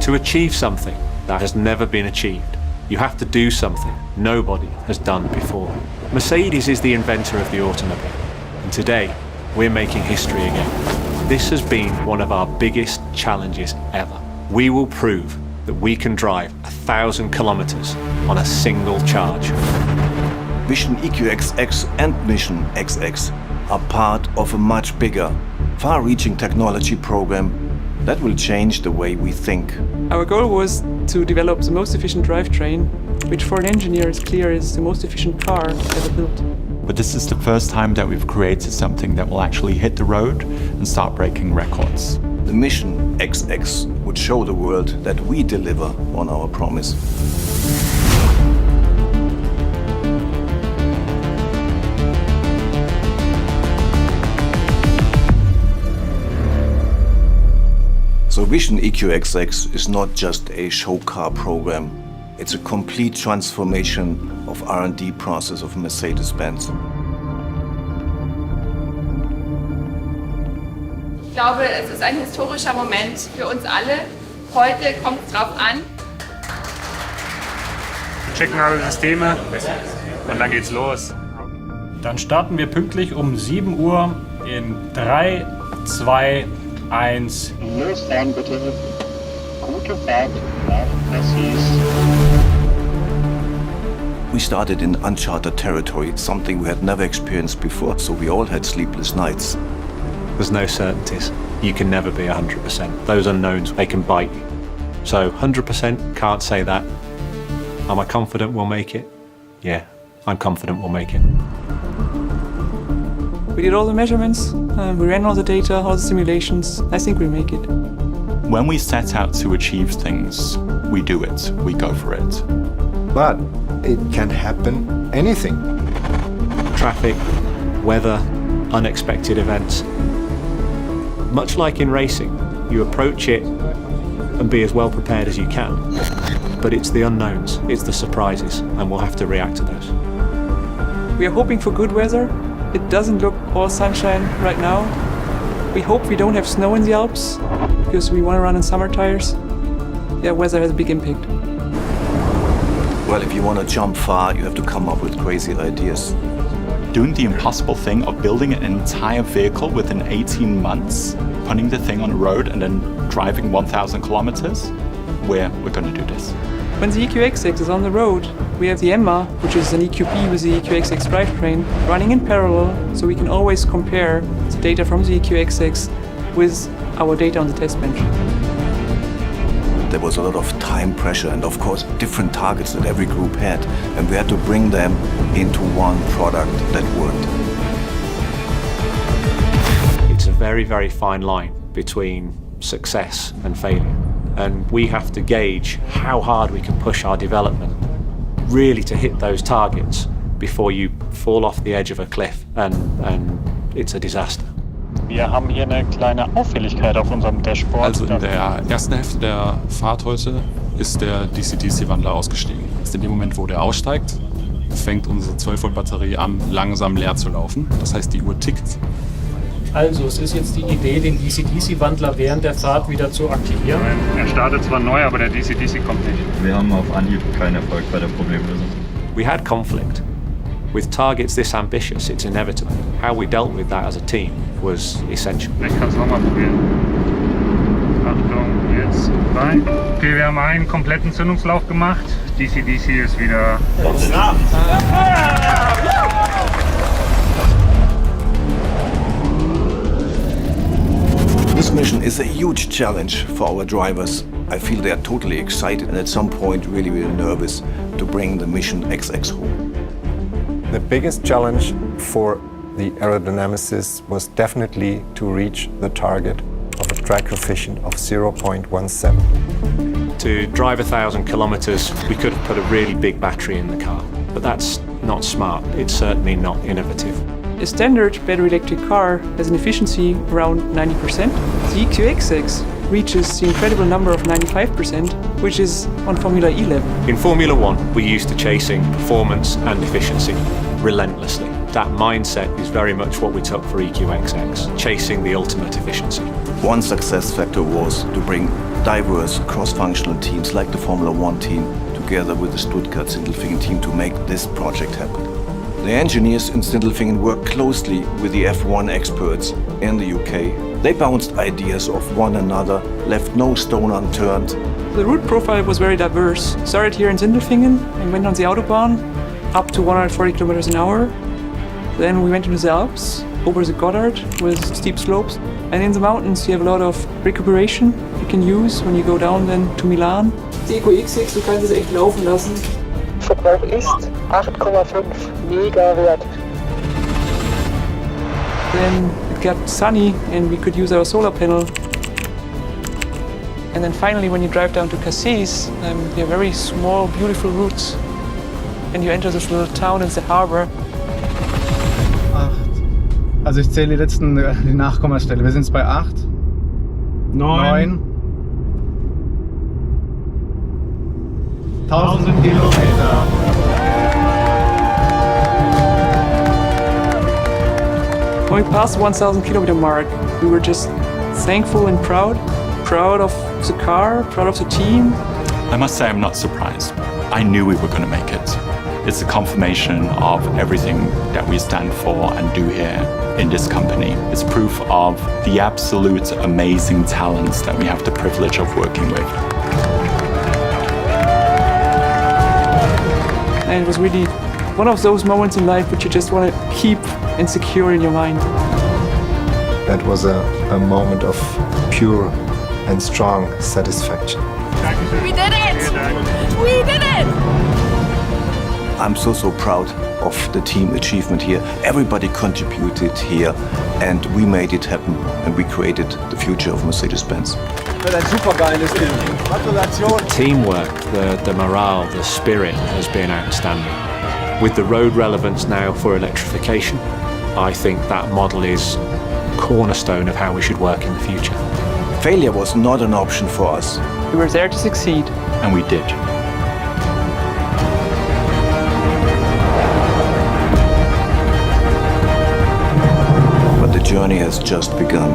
To achieve something that has never been achieved, you have to do something nobody has done before. Mercedes is the inventor of the automobile, and today we're making history again. This has been one of our biggest challenges ever. We will prove that we can drive 1,000 kilometers on a single charge. VISION EQXX and Mission XX are part of a much bigger, far-reaching technology program that will change the way we think. Our goal was to develop the most efficient drivetrain, which for an engineer is clear is the most efficient car ever built. But this is the first time that we've created something that will actually hit the road and start breaking records. The Mission XX would show the world that we deliver on our promise. So VISION EQXX is not just a show car program. It's a complete transformation of R&D process of Mercedes-Benz. Ich glaube, es ist ein historischer Moment für uns alle. Heute kommt es drauf an. Wir checken alle Systeme und dann geht's los. Dann starten wir pünktlich um 7 Uhr in 3, 2, 1. Losfahren bitte. Gute Fahrt nach Paris. We started in uncharted territory, something we had never experienced before, so we all had sleepless nights. There's no certainties. You can never be 100%. Those unknowns, they can bite you. So 100% can't say that. Am I confident we'll make it? Yeah, I'm confident we'll make it. We did all the measurements, we ran all the data, all the simulations. I think we'll make it. When we set out to achieve things, we do it, we go for it. But it can happen anything. Traffic, weather, unexpected events. Much like in racing, you approach it and be as well prepared as you can. But it's the unknowns, it's the surprises, and we'll have to react to those. We are hoping for good weather. It doesn't look all sunshine right now. We hope we don't have snow in the Alps, because we want to run on summer tires. Yeah, weather has a big impact. Well, if you want to jump far, you have to come up with crazy ideas. Doing the impossible thing of building an entire vehicle within 18 months, putting the thing on the road and then driving 1,000 kilometers, we're going to do this. When the EQXX is on the road, we have the EMMA, which is an EQP with the EQXX drivetrain, running in parallel, so we can always compare the data from the EQXX with our data on the test bench. There was a lot of time pressure and of course different targets that every group had, and we had to bring them into one product that worked. It's a very, very fine line between success and failure. And we have to gauge how hard we can push our development really to hit those targets before you fall off the edge of a cliff and it's a disaster. Wir haben hier eine kleine Auffälligkeit auf unserem Dashboard. Also in der ersten Hälfte der Fahrt heute ist der DC-DC-Wandler ausgestiegen. In dem Moment, wo der aussteigt, fängt unsere 12-Volt-Batterie an, langsam leer zu laufen. Das heißt, die Uhr tickt. Also es ist jetzt die Idee, den DC-DC-Wandler während der Fahrt wieder zu aktivieren. Er startet zwar neu, aber der DC-DC kommt nicht. Wir haben auf Anhieb keinen Erfolg bei der Problemlösung. We had conflict. With targets this ambitious, it's inevitable. How we dealt with that as a team was essential. Ich kann es nochmal probieren. Achtung, jetzt rein. Okay, wir haben einen kompletten Zündungslauf gemacht. DC-DC ist wieder... This mission is a huge challenge for our drivers. I feel they are totally excited and at some point really, really nervous to bring the Mission XX home. The biggest challenge for the aerodynamicists was definitely to reach the target of a track coefficient of 0.17. To drive 1,000 kilometers, we could have put a really big battery in the car, but that's not smart. It's certainly not innovative. A standard battery electric car has an efficiency around 90%. The EQXX reaches the incredible number of 95%, which is on Formula E level. In Formula One, we're used to chasing performance and efficiency relentlessly. That mindset is very much what we took for EQXX, chasing the ultimate efficiency. One success factor was to bring diverse cross-functional teams like the Formula One team together with the Stuttgart Sindelfingen team to make this project happen. The engineers in Sindelfingen worked closely with the F1 experts in the UK. They bounced ideas off one another, left no stone unturned. The route profile was very diverse. Started here in Sindelfingen and went on the Autobahn up to 140 kilometers an hour. Then we went into the Alps, over the Goddard with steep slopes. And in the mountains you have a lot of recuperation you can use when you go down then to Milan. Die EQXX, du kannst es echt laufen lassen. Verbrauch ist 8,5, mega Wert. Then it got sunny and we could use our solar panel. And then finally when you drive down to Cassis, you have very small, beautiful routes. And you enter this little town in the harbor. 8. Also ich zähle die Nachkommastelle. Wir sind jetzt bei 8. 9. 1000 Kilometer. When we passed the 1,000 kilometer mark, we were just thankful and proud. Proud of the car, proud of the team. I must say I'm not surprised. I knew we were going to make it. It's a confirmation of everything that we stand for and do here in this company. It's proof of the absolute amazing talents that we have the privilege of working with. And it was really one of those moments in life which you just want to keep and secure in your mind. That was a moment of pure and strong satisfaction. We did it! We did it! I'm so proud of the team achievement here. Everybody contributed here and we made it happen and we created the future of Mercedes-Benz. Teamwork, the morale, the spirit has been outstanding. With the road relevance now for electrification, I think that model is cornerstone of how we should work in the future. Failure was not an option for us. We were there to succeed. And we did. But the journey has just begun.